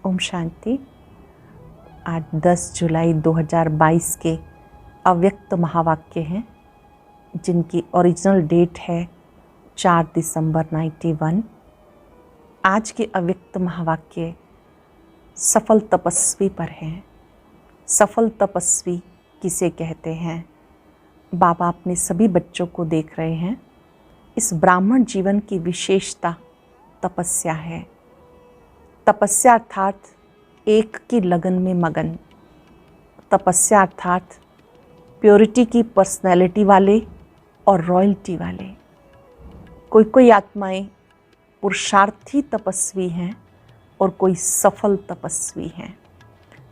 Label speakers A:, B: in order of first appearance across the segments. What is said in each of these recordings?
A: ओम शांति। आज 10 जुलाई 2022 के अव्यक्त महावाक्य हैं जिनकी ओरिजिनल डेट है 4 दिसंबर 91। आज के अव्यक्त महावाक्य सफल तपस्वी पर हैं। सफल तपस्वी किसे कहते हैं? बाबा अपने सभी बच्चों को देख रहे हैं। इस ब्राह्मण जीवन की विशेषता तपस्या है। तपस्या अर्थात एक की लगन में मगन। तपस्या अर्थात प्योरिटी की पर्सनैलिटी वाले और रॉयल्टी वाले। कोई कोई आत्माएं पुरुषार्थी तपस्वी हैं और कोई सफल तपस्वी हैं।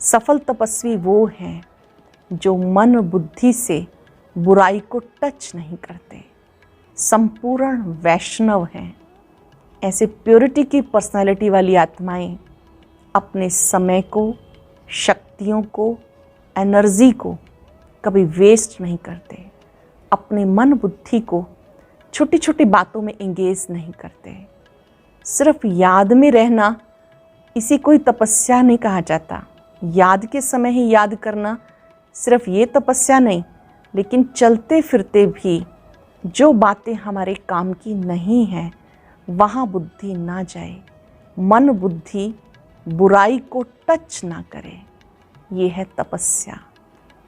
A: सफल तपस्वी वो हैं जो मन बुद्धि से बुराई को टच नहीं करते, संपूर्ण वैष्णव हैं। ऐसे प्योरिटी की पर्सनालिटी वाली आत्माएं अपने समय को, शक्तियों को, एनर्जी को कभी वेस्ट नहीं करते। अपने मन बुद्धि को छोटी छोटी बातों में एंगेज नहीं करते। सिर्फ याद में रहना इसी कोई तपस्या नहीं कहा जाता। याद के समय ही याद करना सिर्फ ये तपस्या नहीं, लेकिन चलते फिरते भी जो बातें हमारे काम की नहीं हैं वहाँ बुद्धि ना जाए, मन बुद्धि बुराई को टच ना करे। ये है तपस्या।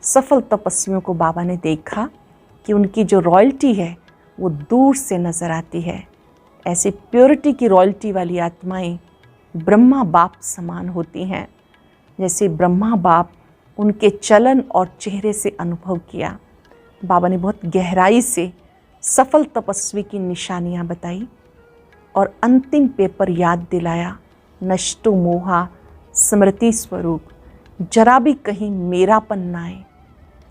A: सफल तपस्वियों को बाबा ने देखा कि उनकी जो रॉयल्टी है वो दूर से नज़र आती है। ऐसे प्योरिटी की रॉयल्टी वाली आत्माएं ब्रह्मा बाप समान होती हैं। जैसे ब्रह्मा बाप उनके चलन और चेहरे से अनुभव किया। बाबा ने बहुत गहराई से सफल तपस्वी की निशानियाँ बताई और अंतिम पेपर याद दिलाया, नष्टो मोहा स्मृति स्वरूप, जरा भी कहीं मेरापन ना आए।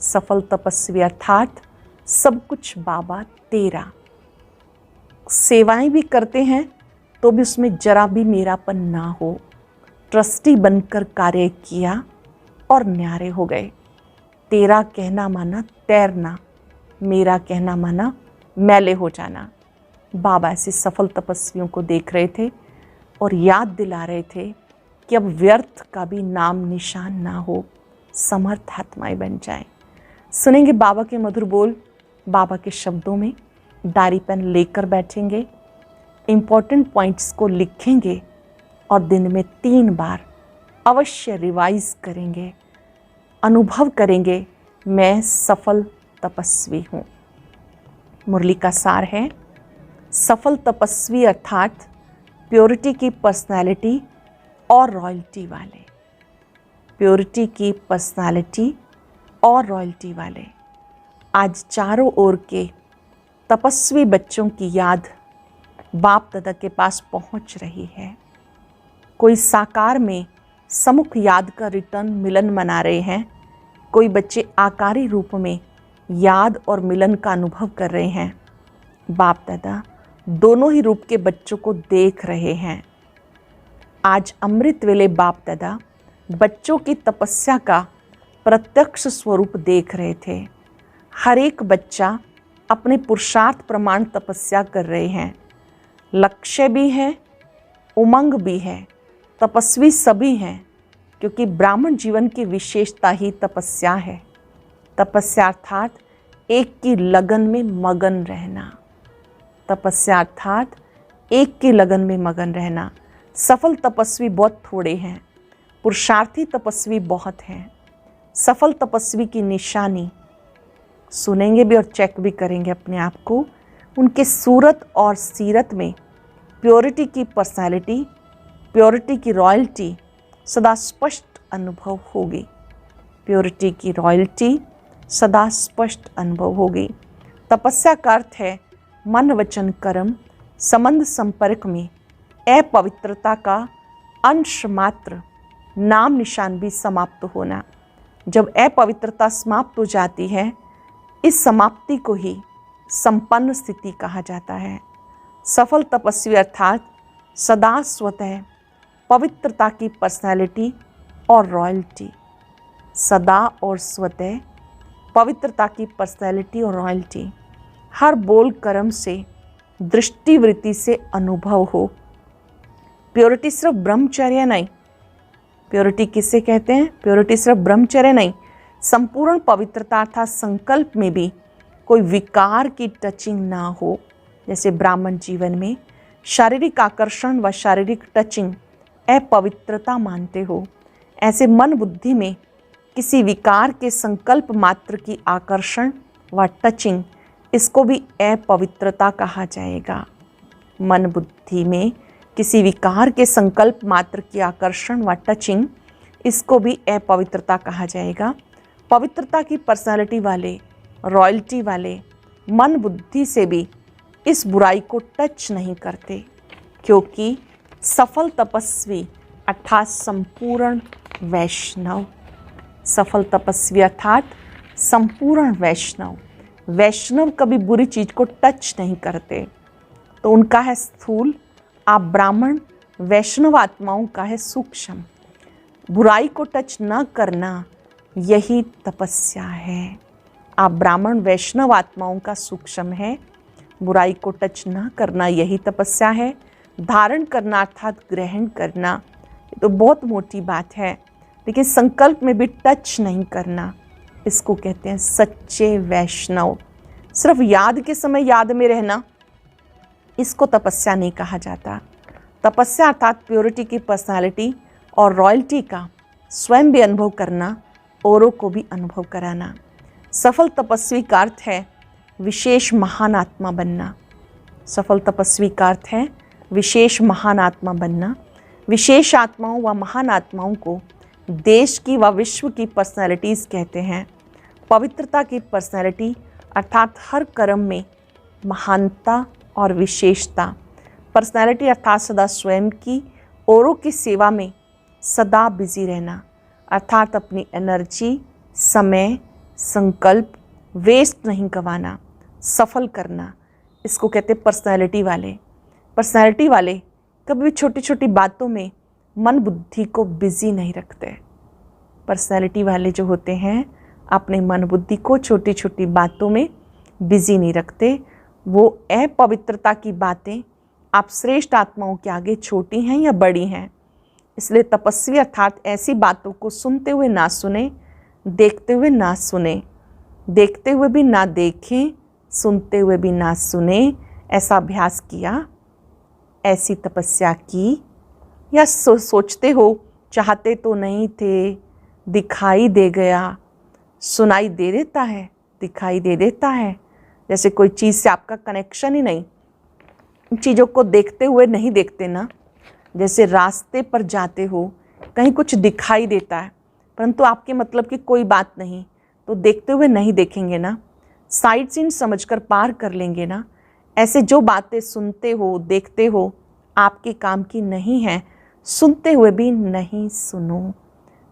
A: सफल तपस्वी अर्थात सब कुछ बाबा तेरा। सेवाएं भी करते हैं तो भी उसमें जरा भी मेरापन ना हो। ट्रस्टी बनकर कार्य किया और न्यारे हो गए। तेरा कहना माना तैरना, मेरा कहना माना मैले हो जाना। बाबा ऐसे सफल तपस्वियों को देख रहे थे और याद दिला रहे थे कि अब व्यर्थ का भी नाम निशान ना हो, समर्थ आत्माएं बन जाएं। सुनेंगे बाबा के मधुर बोल, बाबा के शब्दों में। डायरी पेन लेकर बैठेंगे, इम्पॉर्टेंट पॉइंट्स को लिखेंगे और दिन में 3 बार अवश्य रिवाइज करेंगे। अनुभव करेंगे मैं सफल तपस्वी हूँ। मुरली का सार है, सफल तपस्वी अर्थात प्योरिटी की पर्सनालिटी और रॉयल्टी वाले। प्योरिटी की पर्सनालिटी और रॉयल्टी वाले। आज चारों ओर के तपस्वी बच्चों की याद बाप दादा के पास पहुंच रही है। कोई साकार में समुख याद का रिटर्न मिलन मना रहे हैं। कोई बच्चे आकारी रूप में याद और मिलन का अनुभव कर रहे हैं। बाप दादा दोनों ही रूप के बच्चों को देख रहे हैं। आज अमृत वेले बाप दादा बच्चों की तपस्या का प्रत्यक्ष स्वरूप देख रहे थे। हर एक बच्चा अपने पुरुषार्थ प्रमाण तपस्या कर रहे हैं। लक्ष्य भी है, उमंग भी है, तपस्वी सभी हैं, क्योंकि ब्राह्मण जीवन की विशेषता ही तपस्या है। तपस्या अर्थात एक की लगन में मगन रहना। तपस्या अर्थात एक की लगन में मगन रहना। सफल तपस्वी बहुत थोड़े हैं, पुरुषार्थी तपस्वी बहुत हैं। सफल तपस्वी की निशानी सुनेंगे भी और चेक भी करेंगे अपने आप को। उनके सूरत और सीरत में प्योरिटी की पर्सनालिटी, प्योरिटी की रॉयल्टी सदा स्पष्ट अनुभव होगी। प्योरिटी की रॉयल्टी सदा स्पष्ट अनुभव होगी। तपस्या का अर्थ है मन वचन कर्म संबंध संपर्क में अपवित्रता का अंश मात्र नाम निशान भी समाप्त होना। जब अपवित्रता समाप्त हो जाती है, इस समाप्ति को ही संपन्न स्थिति कहा जाता है। सफल तपस्वी अर्थात सदा स्वतः पवित्रता की पर्सनालिटी और रॉयल्टी। सदा और स्वतः पवित्रता की पर्सनालिटी और रॉयल्टी हर बोल कर्म से, दृष्टिवृत्ति से अनुभव हो। प्योरिटी सिर्फ ब्रह्मचर्य नहीं, प्योरिटी किसे कहते हैं? प्योरिटी सिर्फ ब्रह्मचर्य नहीं, संपूर्ण पवित्रता अर्थात संकल्प में भी कोई विकार की टचिंग ना हो। जैसे ब्राह्मण जीवन में शारीरिक आकर्षण व शारीरिक टचिंग अपवित्रता मानते हो, ऐसे मन बुद्धि में किसी विकार के संकल्प मात्र की आकर्षण व टचिंग, इसको भी अपवित्रता कहा जाएगा। मन बुद्धि में किसी विकार के संकल्प मात्र की आकर्षण व टचिंग, इसको भी अपवित्रता कहा जाएगा। पवित्रता की पर्सनालिटी वाले, रॉयल्टी वाले मन बुद्धि से भी इस बुराई को टच नहीं करते, क्योंकि सफल तपस्वी अर्थात संपूर्ण वैष्णव, सफल तपस्वी अर्थात संपूर्ण वैष्णव, वैष्णव कभी बुरी चीज को टच नहीं करते। तो उनका है स्थूल, आप ब्राह्मण वैष्णव आत्माओं का है सूक्ष्म। बुराई को टच न करना यही तपस्या है। आप ब्राह्मण वैष्णव आत्माओं का सूक्ष्म है, बुराई को टच न करना यही तपस्या है। धारण करना अर्थात ग्रहण करना, ये तो बहुत मोटी बात है, लेकिन संकल्प में भी टच नहीं करना, इसको कहते हैं सच्चे वैष्णव। सिर्फ याद के समय याद में रहना, इसको तपस्या नहीं कहा जाता। तपस्या अर्थात प्योरिटी की पर्सनालिटी और रॉयल्टी का स्वयं भी अनुभव करना, औरों को भी अनुभव कराना। सफल तपस्वी का अर्थ है विशेष महान आत्मा बनना। सफल तपस्वी का अर्थ है विशेष महान आत्मा बनना। विशेष आत्माओं व महान आत्माओं को देश की व विश्व की पर्सनैलिटीज़ कहते हैं। पवित्रता की पर्सनैलिटी अर्थात हर कर्म में महानता और विशेषता। पर्सनैलिटी अर्थात सदा स्वयं की, औरों की सेवा में सदा बिजी रहना, अर्थात अपनी एनर्जी, समय, संकल्प वेस्ट नहीं गंवाना, सफल करना, इसको कहते हैं पर्सनैलिटी वाले। पर्सनैलिटी वाले कभी भी छोटी छोटी बातों में मन बुद्धि को बिजी नहीं रखते। पर्सनैलिटी वाले जो होते हैं अपने मन बुद्धि को छोटी छोटी बातों में बिजी नहीं रखते। वो अपवित्रता की बातें आप श्रेष्ठ आत्माओं के आगे छोटी हैं या बड़ी हैं। इसलिए तपस्वी अर्थात ऐसी बातों को सुनते हुए ना सुने, देखते हुए ना सुने, देखते हुए भी ना देखें, सुनते हुए भी ना सुने, ऐसा अभ्यास किया, ऐसी तपस्या की। या सोचते हो चाहते तो नहीं थे, दिखाई दे गया, सुनाई दे देता है, दिखाई दे देता है, जैसे कोई चीज़ से आपका कनेक्शन ही नहीं। चीज़ों को देखते हुए नहीं देखते ना, जैसे रास्ते पर जाते हो, कहीं कुछ दिखाई देता है परंतु आपके मतलब की कोई बात नहीं, तो देखते हुए नहीं देखेंगे ना, साइड सीन समझकर पार कर लेंगे ना। ऐसे जो बातें सुनते हो, देखते हो, आपके काम की नहीं है, सुनते हुए भी नहीं सुनो,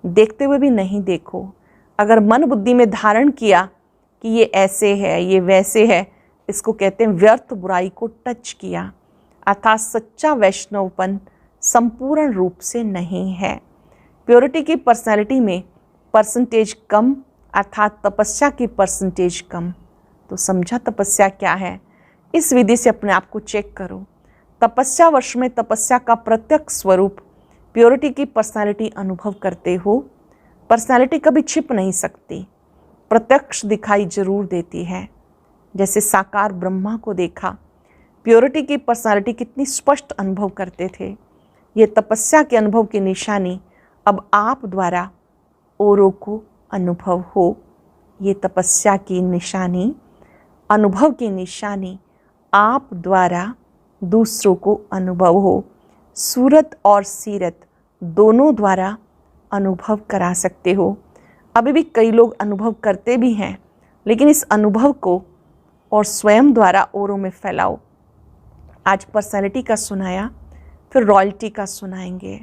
A: देखते हुए भी नहीं देखो। अगर मन बुद्धि में धारण किया कि ये ऐसे है, ये वैसे है, इसको कहते हैं व्यर्थ बुराई को टच किया, अर्थात सच्चा वैष्णवपन संपूर्ण रूप से नहीं है। प्योरिटी की पर्सनैलिटी में परसेंटेज कम, अर्थात तपस्या की परसेंटेज कम। तो समझा तपस्या क्या है? इस विधि से अपने आप को चेक करो। तपस्या वर्ष में तपस्या का प्रत्यक्ष स्वरूप प्योरिटी की पर्सनैलिटी अनुभव करते हो। पर्सनैलिटी कभी छिप नहीं सकती, प्रत्यक्ष दिखाई जरूर देती है। जैसे साकार ब्रह्मा को देखा, प्योरिटी की पर्सनैलिटी कितनी स्पष्ट अनुभव करते थे। ये तपस्या के अनुभव की निशानी अब आप द्वारा औरों को अनुभव हो। ये तपस्या की निशानी, अनुभव की निशानी आप द्वारा दूसरों को अनुभव हो। सूरत और सीरत दोनों द्वारा अनुभव करा सकते हो। अभी भी कई लोग अनुभव करते भी हैं, लेकिन इस अनुभव को और स्वयं द्वारा औरों में फैलाओ। आज पर्सनैलिटी का सुनाया, फिर रॉयल्टी का सुनाएंगे।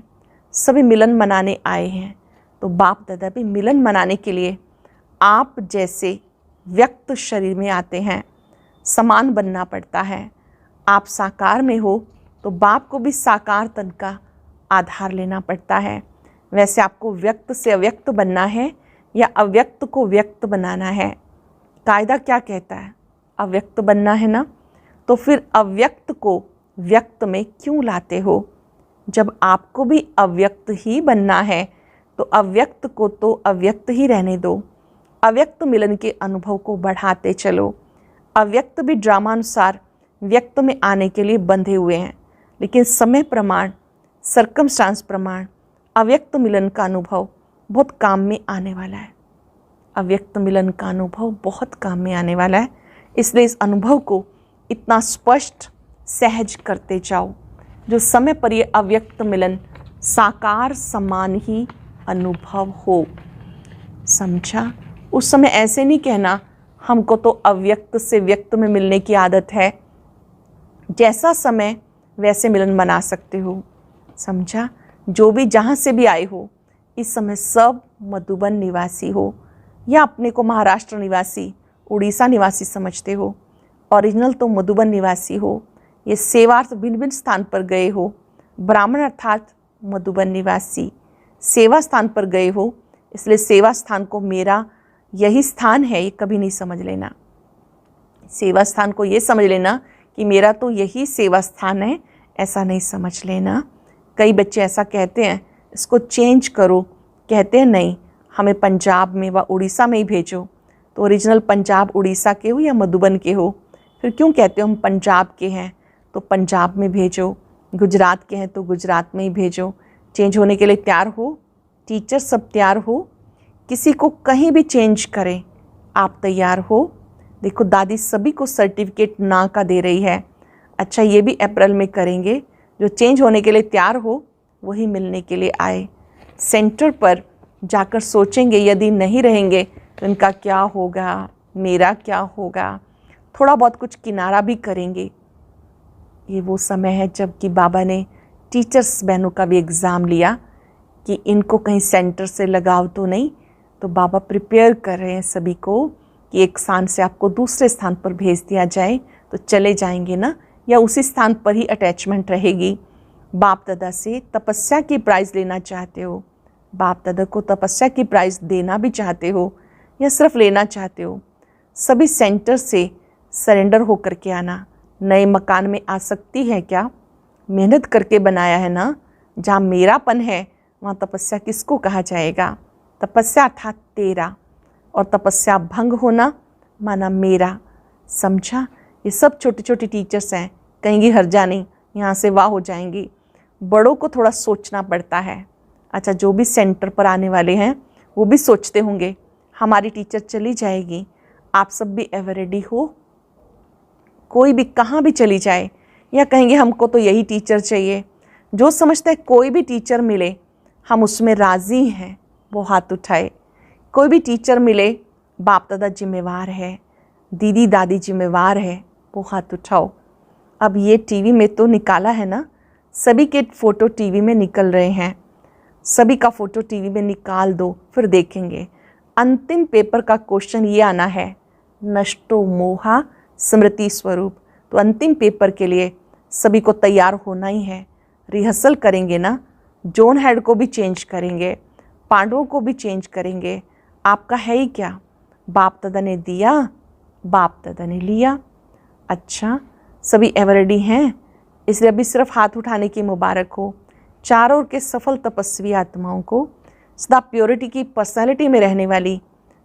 A: सभी मिलन मनाने आए हैं, तो बाप दादा भी मिलन मनाने के लिए आप जैसे व्यक्त शरीर में आते हैं। समान बनना पड़ता है। आप साकार में हो तो बाप को भी साकार तन का आधार लेना पड़ता है। वैसे आपको व्यक्त से अव्यक्त बनना है या अव्यक्त को व्यक्त बनाना है। कायदा क्या कहता है? अव्यक्त बनना है ना, तो फिर अव्यक्त को व्यक्त में क्यों लाते हो? जब आपको भी अव्यक्त ही बनना है तो अव्यक्त को तो अव्यक्त ही रहने दो। अव्यक्त मिलन के अनुभव को बढ़ाते चलो। अव्यक्त भी ड्रामानुसार व्यक्त में आने के लिए बंधे हुए हैं, लेकिन समय प्रमाण, सर्कमस्टांस प्रमाण अव्यक्त मिलन का अनुभव बहुत काम में आने वाला है। अव्यक्त मिलन का अनुभव बहुत काम में आने वाला है, इसलिए इस अनुभव को इतना स्पष्ट सहज करते जाओ जो समय पर ये अव्यक्त मिलन साकार समान ही अनुभव हो। समझा? उस समय ऐसे नहीं कहना हमको तो अव्यक्त से व्यक्त में मिलने की आदत है, जैसा समय वैसे मिलन मना सकते हो। समझा? जो भी जहाँ से भी आए हो, इस समय सब मधुबन निवासी हो या अपने को महाराष्ट्र निवासी, उड़ीसा निवासी समझते हो, ओरिजिनल तो मधुबन निवासी हो। ये सेवार्थ भिन्न भिन्न स्थान पर गए हो, ब्राह्मण अर्थात मधुबन निवासी सेवा स्थान पर गए हो, इसलिए सेवा स्थान को मेरा यही स्थान है ये कभी नहीं समझ लेना। सेवा स्थान को ये समझ लेना कि मेरा तो यही सेवा स्थान है, ऐसा नहीं समझ लेना। कई बच्चे ऐसा कहते हैं, इसको चेंज करो, कहते हैं नहीं हमें पंजाब में व उड़ीसा में ही भेजो। तो ओरिजिनल पंजाब उड़ीसा के हो या मधुबन के हो, फिर क्यों कहते हो हम पंजाब के हैं तो पंजाब में भेजो, गुजरात के हैं तो गुजरात में ही भेजो। चेंज होने के लिए तैयार हो, टीचर सब तैयार हो, किसी को कहीं भी चेंज करें आप तैयार हो। देखो दादी सभी को सर्टिफिकेट ना का दे रही है, अच्छा ये भी अप्रैल में करेंगे। जो चेंज होने के लिए तैयार हो वही मिलने के लिए आए। सेंटर पर जाकर सोचेंगे यदि नहीं रहेंगे तो इनका क्या होगा, मेरा क्या होगा, थोड़ा बहुत कुछ किनारा भी करेंगे। ये वो समय है जब कि बाबा ने टीचर्स बहनों का भी एग्ज़ाम लिया कि इनको कहीं सेंटर से लगाव तो नहीं, तो बाबा प्रिपेयर कर रहे हैं सभी को कि एक स्थान से आपको दूसरे स्थान पर भेज दिया जाए तो चले जाएंगे ना, या उसी स्थान पर ही अटैचमेंट रहेगी। बाप दादा से तपस्या की प्राइज़ लेना चाहते हो, बाप दादा को तपस्या की प्राइज़ देना भी चाहते हो या सिर्फ लेना चाहते हो, सभी सेंटर से सरेंडर होकर के आना। नए मकान में आ सकती है क्या? मेहनत करके बनाया है ना। जहाँ मेरापन है वहाँ तपस्या किसको कहा जाएगा? तपस्या अर्थात तेरा, और तपस्या भंग होना माना मेरा। समझा? ये सब छोटे छोटे टीचर्स हैं, कहेंगी हर्जा नहीं, यहाँ से वाह हो जाएंगी। बड़ों को थोड़ा सोचना पड़ता है। अच्छा जो भी सेंटर पर आने वाले हैं वो भी सोचते होंगे हमारी टीचर चली जाएगी, आप सब भी एवर रेडी हो। कोई भी कहाँ भी चली जाए, या कहेंगे हमको तो यही टीचर चाहिए। जो समझता है कोई भी टीचर मिले हम उसमें राज़ी हैं वो हाथ उठाए। कोई भी टीचर मिले, बाप दादा जिम्मेवार है, दीदी दादी जिम्मेवार है, वो हाथ उठाओ। अब ये टीवी में तो निकाला है ना, सभी के फ़ोटो टीवी में निकल रहे हैं, सभी का फ़ोटो टीवी में निकाल दो, फिर देखेंगे। अंतिम पेपर का क्वेश्चन ये आना है, नष्टो मोहा स्मृति स्वरूप। तो अंतिम पेपर के लिए सभी को तैयार होना ही है। रिहर्सल करेंगे ना, जोन हेड को भी चेंज करेंगे, पांडवों को भी चेंज करेंगे। आपका है ही क्या? बाप दादा ने दिया, बाप दादा ने लिया। अच्छा सभी एवर रेडी हैं, इसलिए अभी सिर्फ हाथ उठाने की मुबारक हो। चारों ओर के सफल तपस्वी आत्माओं को, सदा प्योरिटी की पर्सनालिटी में रहने वाली,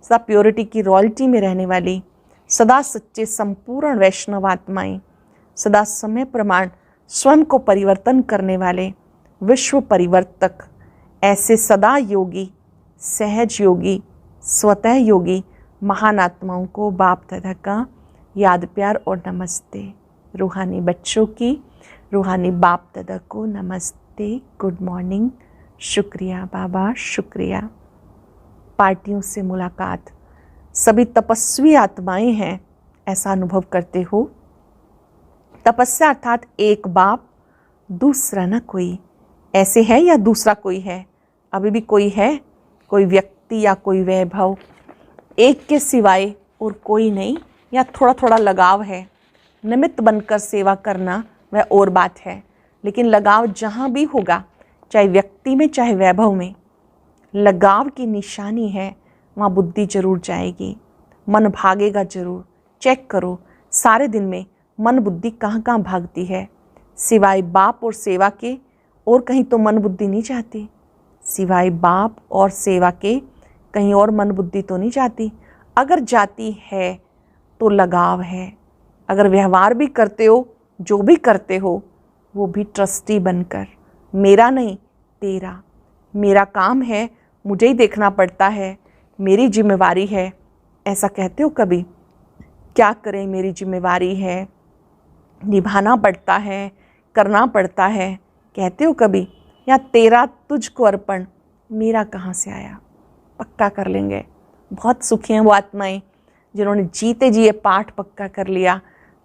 A: सदा प्योरिटी की रॉयल्टी में रहने वाली, सदा सच्चे संपूर्ण वैष्णव आत्माएं, सदा समय प्रमाण स्वयं को परिवर्तन करने वाले विश्व परिवर्तक, ऐसे सदा योगी, सहज योगी, स्वतः योगी महान आत्माओं को बाप दादा का याद प्यार और नमस्ते। रूहानी बच्चों की रूहानी बाप दादा को नमस्ते, गुड मॉर्निंग, शुक्रिया बाबा, शुक्रिया। पार्टियों से मुलाकात, सभी तपस्वी आत्माएं हैं, ऐसा अनुभव करते हो। तपस्या अर्थात एक बाप दूसरा न कोई, ऐसे है या दूसरा कोई है? अभी भी कोई है, कोई व्यक्ति या कोई वैभव, एक के सिवाय और कोई नहीं, या थोड़ा थोड़ा लगाव है। निमित्त बनकर सेवा करना वह और बात है, लेकिन लगाव जहाँ भी होगा, चाहे व्यक्ति में चाहे वैभव में, लगाव की निशानी है, वहाँ बुद्धि जरूर जाएगी, मन भागेगा जरूर। चेक करो सारे दिन में मन बुद्धि कहाँ कहाँ भागती है, सिवाय बाप और सेवा के और कहीं तो मन बुद्धि नहीं जाती। सिवाय बाप और सेवा के कहीं और मन बुद्धि तो नहीं जाती। अगर जाती है तो लगाव है। अगर व्यवहार भी करते हो, जो भी करते हो, वो भी ट्रस्टी बनकर, मेरा नहीं तेरा, मेरा काम है, मुझे ही देखना पड़ता है, मेरी जिम्मेवारी है, ऐसा कहते हो कभी? क्या करें, मेरी जिम्मेवारी है, निभाना पड़ता है, करना पड़ता है, कहते हो कभी? या तेरा तुझको अर्पण, मेरा कहाँ से आया? पक्का कर लेंगे। बहुत सुखी हैं वो आत्माएं जिन्होंने जीते जी ये पाठ पक्का कर लिया,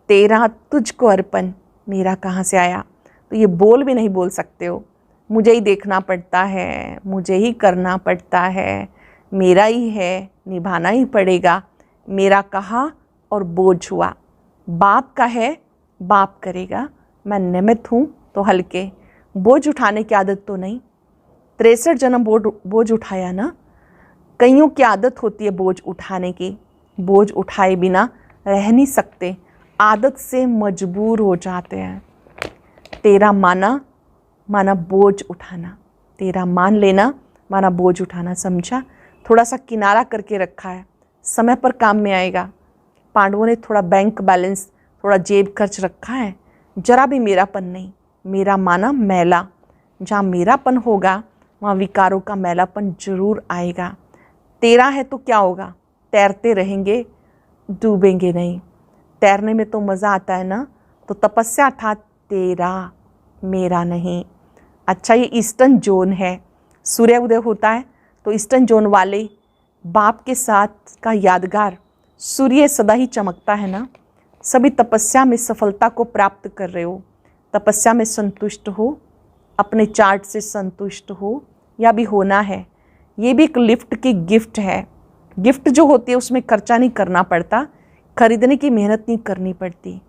A: तेरा तुझको अर्पण, मेरा कहाँ से आया। तो ये बोल भी नहीं बोल सकते हो, मुझे ही देखना पड़ता है, मुझे ही करना पड़ता है, मेरा ही है, निभाना ही पड़ेगा, मेरा कहा और बोझ हुआ। बाप का है, बाप करेगा, मैं निमित्त हूँ तो हल्के। बोझ उठाने की आदत तो नहीं। 63 जन्म बोझ उठाया ना। कईयों की आदत होती है बोझ उठाने की, बोझ उठाए बिना रह नहीं सकते, आदत से मजबूर हो जाते हैं। तेरा माना माना बोझ उठाना, तेरा मान लेना माना बोझ उठाना, समझा? थोड़ा सा किनारा करके रखा है, समय पर काम में आएगा। पांडवों ने थोड़ा बैंक बैलेंस, थोड़ा जेब खर्च रखा है, जरा भी मेरापन नहीं। मेरा माना मैला, जहाँ मेरापन होगा वहाँ विकारों का मैलापन जरूर आएगा। तेरा है तो क्या होगा? तैरते रहेंगे, डूबेंगे नहीं। तैरने में तो मज़ा आता है ना। तो तपस्या था तेरा, मेरा नहीं। अच्छा, ये ईस्टर्न जोन है, सूर्य उदय होता है तो ईस्टर्न जोन वाले बाप के साथ का यादगार सूर्य सदा ही चमकता है ना। सभी तपस्या में सफलता को प्राप्त कर रहे हो, तपस्या में संतुष्ट हो, अपने चार्ट से संतुष्ट हो, या भी होना है। ये भी एक लिफ्ट की गिफ्ट है। गिफ्ट जो होती है उसमें खर्चा नहीं करना पड़ता, खरीदने की मेहनत नहीं करनी पड़ती।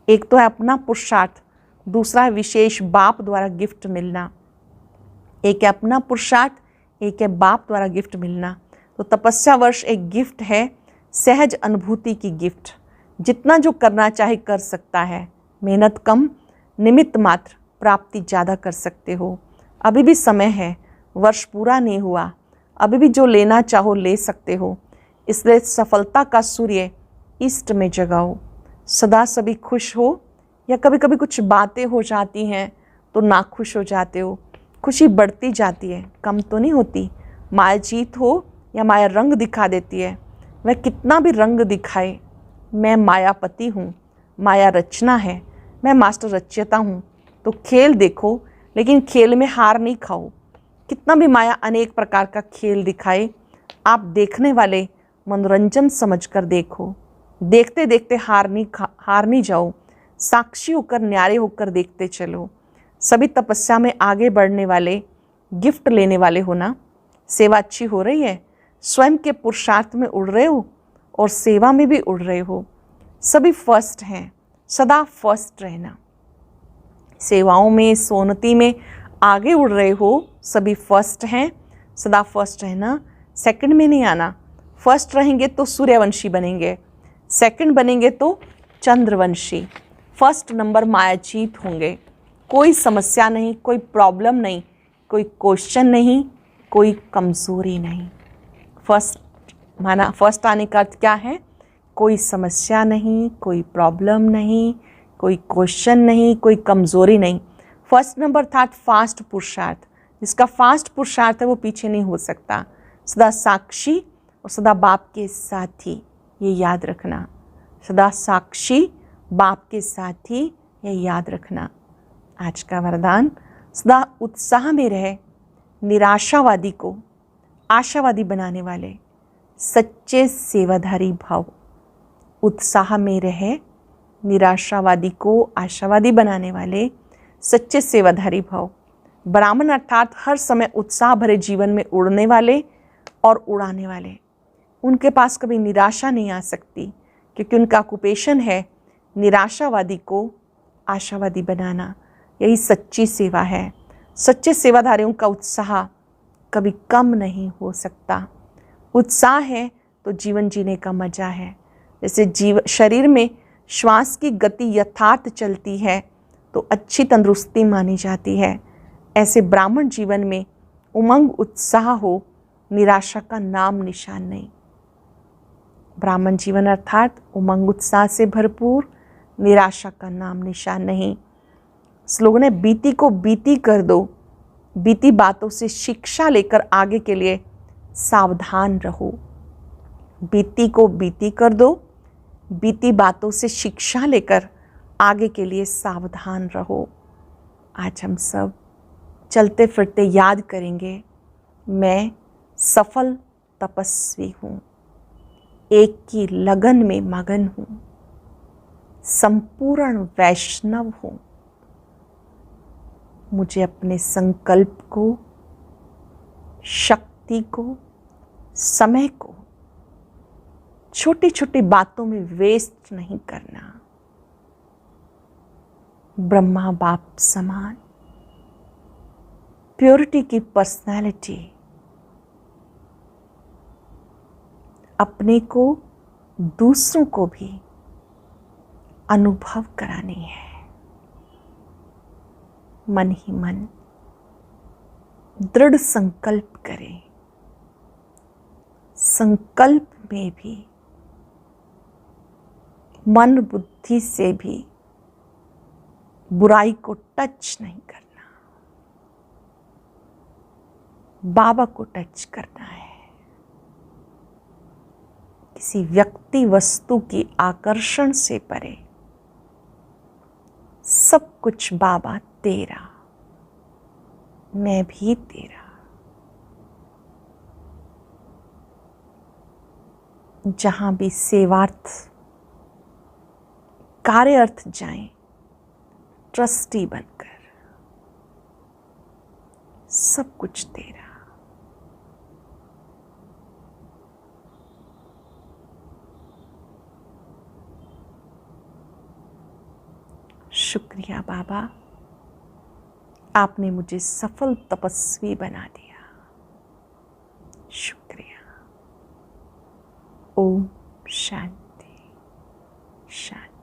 A: एक तो है अपना पुरुषार्थ, दूसरा है विशेष बाप द्वारा गिफ्ट मिलना। एक है अपना पुरुषार्थ, एक है बाप द्वारा गिफ्ट मिलना। तो तपस्या वर्ष एक गिफ्ट है, सहज अनुभूति की गिफ्ट। जितना जो करना चाहे कर सकता है, मेहनत कम, निमित्त मात्र, प्राप्ति ज़्यादा कर सकते हो। अभी भी समय है, वर्ष पूरा नहीं हुआ, अभी भी जो लेना चाहो ले सकते हो। इसलिए सफलता का सूर्य ईस्ट में जगाओ। सदा सभी खुश हो, या कभी कभी कुछ बातें हो जाती हैं तो नाखुश हो जाते हो। खुशी बढ़ती जाती है, कम तो नहीं होती। माया जीत हो या माया रंग दिखा देती है, वह कितना भी रंग दिखाए, मैं मायापति हूँ, माया रचना है, मैं मास्टर रचयिता हूँ। तो खेल देखो, लेकिन खेल में हार नहीं खाओ। कितना भी माया अनेक प्रकार का खेल दिखाए, आप देखने वाले मनोरंजन समझकर देखो। देखते देखते हार नहीं जाओ, साक्षी होकर, न्यारे होकर देखते चलो। सभी तपस्या में आगे बढ़ने वाले, गिफ्ट लेने वाले हो ना। सेवा अच्छी हो रही है, स्वयं के पुरुषार्थ में उड़ रहे हो और सेवा में भी उड़ रहे हो। सभी फर्स्ट हैं, सदा फर्स्ट रहना। सेवाओं में, सोनती में आगे उड़ रहे हो, सभी फर्स्ट हैं, सदा फर्स्ट रहना। सेकंड में नहीं आना। फर्स्ट रहेंगे तो सूर्यवंशी बनेंगे, सेकंड बनेंगे तो चंद्रवंशी। फर्स्ट नंबर मायाजीत होंगे। कोई समस्या नहीं, कोई प्रॉब्लम नहीं, कोई क्वेश्चन नहीं, कोई कमज़ोरी नहीं। फर्स्ट माना, फर्स्ट आने का अर्थ क्या है? कोई समस्या नहीं, कोई प्रॉब्लम नहीं, कोई क्वेश्चन नहीं, कोई कमज़ोरी नहीं। फर्स्ट नंबर था फास्ट पुरुषार्थ। जिसका फास्ट पुरुषार्थ है वो पीछे नहीं हो सकता, सदा साक्षी और सदा बाप के साथी, ये याद रखना। सदा साक्षी, बाप के साथी, ये याद रखना। आज का वरदान, सदा उत्साह में रहे, निराशावादी को आशावादी बनाने वाले सच्चे सेवाधारी भाव। उत्साह में रहे, निराशावादी को आशावादी बनाने वाले सच्चे सेवाधारी भाव। ब्राह्मण अर्थात हर समय उत्साह भरे जीवन में उड़ने वाले और उड़ाने वाले। उनके पास कभी निराशा नहीं आ सकती, क्योंकि उनका ऑक्यूपेशन है निराशावादी को आशावादी बनाना। यही सच्ची सेवा है। सच्चे सेवाधारियों का उत्साह कभी कम नहीं हो सकता। उत्साह है तो जीवन जीने का मजा है। जैसे शरीर में श्वास की गति यथार्थ चलती है तो अच्छी तंदुरुस्ती मानी जाती है, ऐसे ब्राह्मण जीवन में उमंग उत्साह हो, निराशा का नाम निशान नहीं। ब्राह्मण जीवन अर्थात उमंग उत्साह से भरपूर, निराशा का नाम निशान नहीं। स्लोगन है, बीती को बीती कर दो, बीती बातों से शिक्षा लेकर आगे के लिए सावधान रहो। बीती को बीती कर दो, बीती बातों से शिक्षा लेकर आगे के लिए सावधान रहो। आज हम सब चलते फिरते याद करेंगे, मैं सफल तपस्वी हूँ, एक की लगन में मगन हूँ, संपूर्ण वैष्णव हूँ। मुझे अपने संकल्प को, शक्ति को, समय को छोटी छोटी बातों में वेस्ट नहीं करना। ब्रह्मा बाप समान प्योरिटी की पर्सनालिटी अपने को, दूसरों को भी अनुभव करानी है। मन ही मन दृढ़ संकल्प करें। संकल्प में भी मन बुद्धि से भी बुराई को टच नहीं करना, बाबा को टच करना है। किसी व्यक्ति वस्तु की आकर्षण से परे सब कुछ बाबा तेरा, मैं भी तेरा। जहां भी सेवार्थ कार्य अर्थ जाएं, ट्रस्टी बनकर, सब कुछ तेरा। शुक्रिया बाबा, आपने मुझे सफल तपस्वी बना दिया। शुक्रिया। ओम शांति शांति।